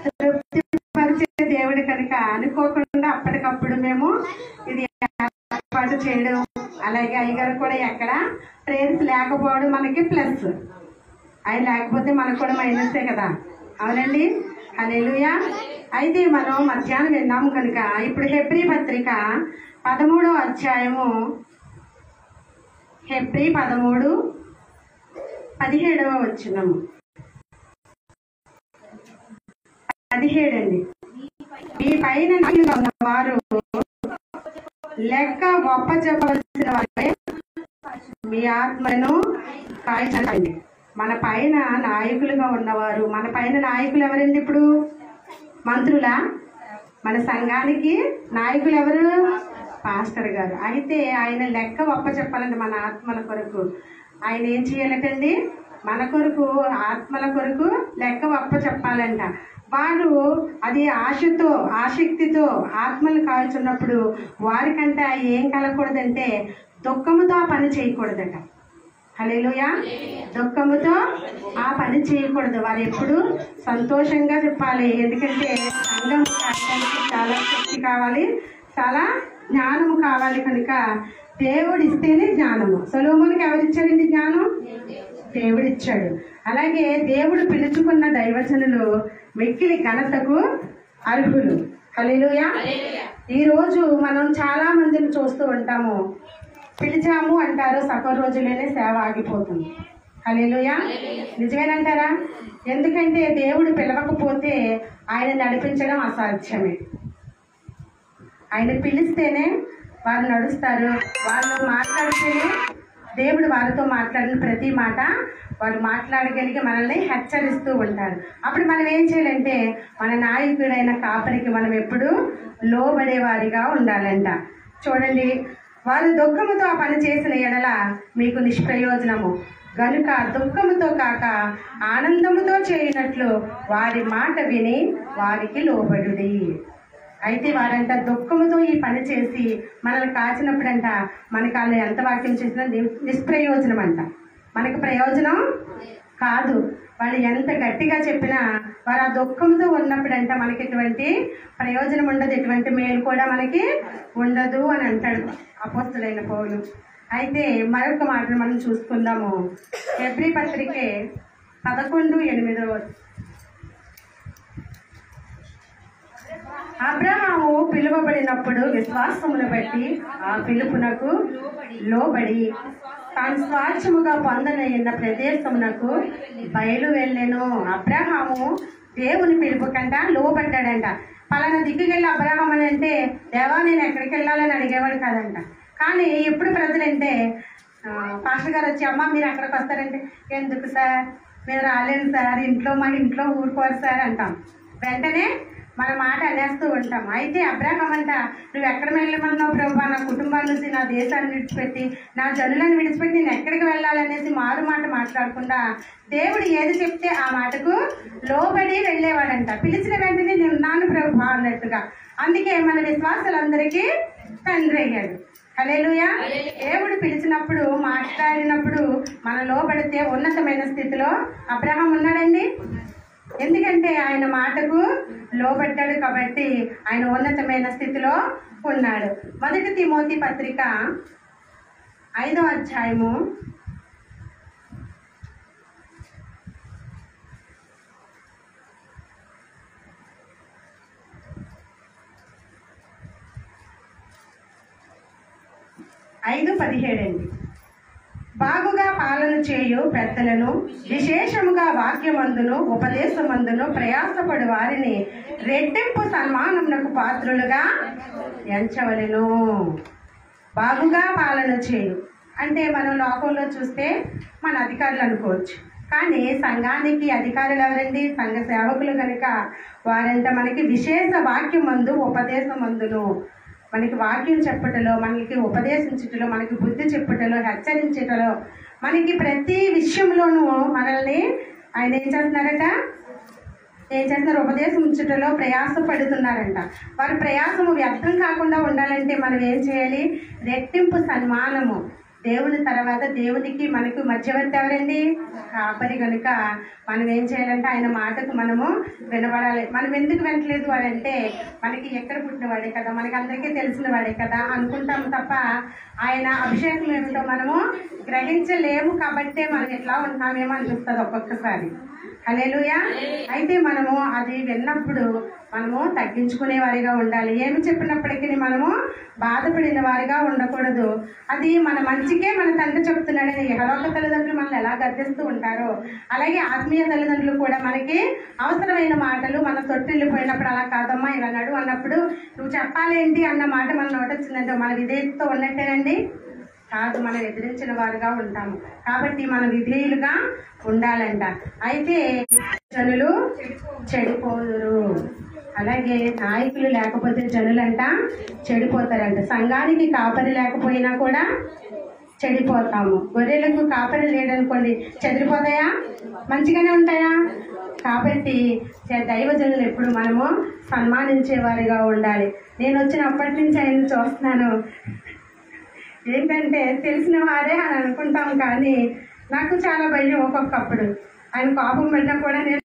తృప్తి పరిచే దేవుడు కనుక అనుకోకుండా అప్పటికప్పుడు మేము ఇది ఏర్పాటు చేయడం, అలాగే అయ్యగారు కూడా ఎక్కడ ప్రేయర్స్ లేకపోవడం మనకి ప్లస్, ఆయన లేకపోతే మనకు కూడా మైనసే కదా, అవునండి. హల్లెలూయా. అయితే మనం మధ్యాహ్నం విన్నాము కనుక ఇప్పుడు హెబ్రీ పత్రిక 13వ అధ్యాయము, హెబ్రీ 13:17 వచనము. 17 అండి. మీ పైన ఉన్నవారు లెక్క గొప్ప చెప్పవలసిన వారే మీ ఆత్మను కాల్చండి. మన పైన నాయకులుగా ఉన్నవారు, మన పైన నాయకులు ఎవరండి? ఇప్పుడు మంత్రులా? మన సంఘానికి నాయకులు ఎవరు? పాస్టర్ గారు. అయితే ఆయన లెక్క గొప్ప చెప్పాలండి మన ఆత్మల కొరకు. ఆయన ఏం చేయాలటండి? మన కొరకు, ఆత్మల కొరకు లెక్క గొప్ప చెప్పాలంట. వారు అది ఆశతో, ఆసక్తితో ఆత్మలు కాల్చున్నప్పుడు వారికంట ఏం కలగకూడదంటే దుఃఖముతో ఆ పని చేయకూడదట. హల్లెలూయా. దుఃఖముతో ఆ పని చేయకూడదు. వారు ఎప్పుడు సంతోషంగా చెప్పాలి. ఎందుకంటే సంఘం కావడానికి చాలా శక్తి కావాలి, చాలా జ్ఞానము కావాలి కనుక దేవుడు ఇస్తేనే జ్ఞానము. సొలొమోనుకి ఎవరిచ్చారండి జ్ఞానం? దేవుడు ఇచ్చాడు. అలాగే దేవుడు పిలుచుకున్న దైవజనులు మిక్కిలి ఘనతకు అర్హులు. హల్లెలూయా. ఈరోజు మనం చాలా మందిని చూస్తూ ఉంటాము, పిలిచాము అంటారు, సగం రోజులోనే సేవ ఆగిపోతుంది. హల్లెలూయా. నిజమేనంటారా? ఎందుకంటే దేవుడు పిలవకపోతే ఆయన నడిపించడం అసాధ్యమే. ఆయన పిలిస్తేనే వారు నడుస్తారు. వాళ్ళు మాట్లాడితేనే దేవుడు వారితో మాట్లాడిన ప్రతి మాట వాళ్ళు మాట్లాడగలిగి మనల్ని హెచ్చరిస్తూ ఉంటారు. అప్పుడు మనం ఏం చేయాలంటే మన నాయకుడైన కాపరికి మనం ఎప్పుడు లోబడేవారిగా ఉండాలంట. చూడండి, వారు దుఃఖముతో ఆ పని చేసిన ఎడల మీకు నిష్ప్రయోజనము గనుక దుఃఖముతో కాక ఆనందముతో చేయనట్లు వారి మాట విని వారికి లోబడుడి. అయితే వారంట దుఃఖముతో ఈ పని చేసి మనల్ని కాచినప్పుడంట మనకి వాళ్ళు ఎంత వాక్యం చేసినా నిష్ప్రయోజనం అంట. మనకు ప్రయోజనం కాదు. వాళ్ళు ఎంత గట్టిగా చెప్పినా వారు ఆ దుఃఖంతో ఉన్నప్పుడంట మనకి ఎటువంటి ప్రయోజనం ఉండదు, ఎటువంటి మేలు కూడా మనకి ఉండదు అని అంటాడు అపోస్తలుడైన పౌలు. అయితే మరొక మాటను మనం చూసుకుందాము. హెబ్రీ పత్రికే 11:8. అబ్రహాము పిలువబడినప్పుడు విశ్వాసమును బట్టి ఆ పిలుపునకు లోబడి తాను స్వార్థముగా పొందనయ్యున్న ప్రదేశమునకు బయలు వెళ్ళెను. అబ్రహాము దేవుని పిలుపు కంట లోబడ్డాడంట. పలానా దిక్కుకెళ్ళి అబ్రహాం అని అంటే దేవా నేను ఎక్కడికి వెళ్ళాలని అడిగేవాడు కాదంట. కానీ ఎప్పుడు ప్రజలంటే పాస్టర్ గారు వచ్చి అమ్మ మీరు అక్కడికి వస్తారంటే ఎందుకు సార్ మేము రాలేను సార్, మా ఇంట్లో ఊరుకోరు సార్ అంటాం. వెంటనే మన మాట అనేస్తూ ఉంటాం. అయితే అబ్రహాం అంట నువ్వు ఎక్కడ వెళ్ళమన్నావు ప్రభా, నా కుటుంబాన్ని నుంచి నా దేశాన్ని విడిచిపెట్టి నా జనులను విడిచిపెట్టి నేను ఎక్కడికి వెళ్ళాలనేసి మారు మాట మాట్లాడకుండా దేవుడు ఏది చెప్తే ఆ మాటకు లోబడి వెళ్ళేవాడంట. పిలిచిన వెంటనే నేను ఉన్నాను ప్రభా అన్నట్టుగా. అందుకే మన విశ్వాసాలందరికీ తండ్రి అయ్యాడు. హల్లెలూయా. దేవుడు పిలిచినప్పుడు, మాట్లాడినప్పుడు మన లోబడితే ఉన్నతమైన స్థితిలో అబ్రహాం ఉన్నాడండి. ఎందుకంటే ఆయన మాటకు లోబడ్డాడు కాబట్టి ఆయన ఉన్నతమైన స్థితిలో ఉన్నాడు. 1 తిమోతి పత్రిక 5వ అధ్యాయము 5:17 అండి. బాగుగా పాలన చేయు పెద్దలను విశేషముగా వాక్యమందును ఉపదేశమందును ప్రయాసపడు వారిని రెట్టింపు సన్మానమునకు పాత్రులుగా ఎంచవలెను. బాగుగా పాలన చేయు అంటే మనం లోకంలో చూస్తే మన అధికారులు అనుకోవచ్చు. కానీ సంఘానికి అధికారులు ఎవరండి? సంఘ సేవకులు కనుక వారంతా మనకి విశేష వాక్యమందు ఉపదేశమందును, మనకి వాక్యం చెప్పటలో, మనకి ఉపదేశించటలో, మనకి బుద్ధి చెప్పటలో, హెచ్చరించటలో, మనకి ప్రతి విషయంలోనూ మనల్ని ఆయన ఏం చేస్తున్నారు? ఉపదేశించటలో ప్రయాసపడుతున్నారంట. వారి ప్రయాసము వ్యర్థం కాకుండా ఉండాలంటే మనం ఏం చేయాలి? రెట్టింపు సన్మానము, దేవుని తర్వాత దేవునికి మనకు మధ్యవర్తి ఎవరండి? కాపరి. కనుక మనం ఏం చేయాలంటే ఆయన మాటకు మనము వినబడాలి. మనం ఎందుకు వినట్లేదు అని అంటే మనకి ఎక్కడ పుట్టిన వాడే కదా, మనకి అందరికీ తెలిసిన వాడే కదా అనుకుంటాం తప్ప ఆయన అభిషేకం ఏమిటో మనము గ్రహించలేము. కాబట్టే మనం ఎట్లా ఉంటామేమో అనిపిస్తుంది ఒక్కొక్కసారి. హల్లెలూయా. అయితే మనము అది విన్నప్పుడు మనము తగ్గించుకునే వారిగా ఉండాలి. ఏమి చెప్పినప్పటికీ మనము బాధపడిన వారిగా ఉండకూడదు. అది మన మంచికే మన తండ్రి చెప్తున్నాడని. ఇహలోక తల్లిదండ్రులు మనల్ని ఎలా గర్దిస్తూ ఉంటారో అలాగే ఆత్మీయ తల్లిదండ్రులు కూడా మనకి అవసరమైన మాటలు మన తొట్టిల్లిపోయినప్పుడు అలా కాదమ్మా ఇలా నడు అన్నప్పుడు నువ్వు చెప్పాలేంటి అన్న మాట మన నోటొచ్చిందంటే మన విధేయతతో ఉన్నట్టేనండి కాదు, మనం ఎదిరించిన వారుగా ఉంటాము. కాబట్టి మనం విధేయులుగా ఉండాలంట. అయితే జనులు చెడిపోదురు. అలాగే నాయకులు లేకపోతే జనులంట చెడిపోతారంట. సంఘానికి కాపరి లేకపోయినా కూడా చెడిపోతాము. గొర్రెలకు కాపరి లేదనుకోండి చెదిరిపోతాయా? మంచిగానే ఉంటాయా? కాబట్టి దైవజనులు ఎప్పుడు మనము సన్మానించే వారిగా ఉండాలి. నేను వచ్చినప్పటి నుంచి ఆయన చూస్తున్నాను. ఏంటంటే తెలిసిన వారే అని అనుకుంటాం, కానీ నాకు చాలా భయం ఒక్కొక్కప్పుడు. ఆయన కోపం పడినా కూడా నేను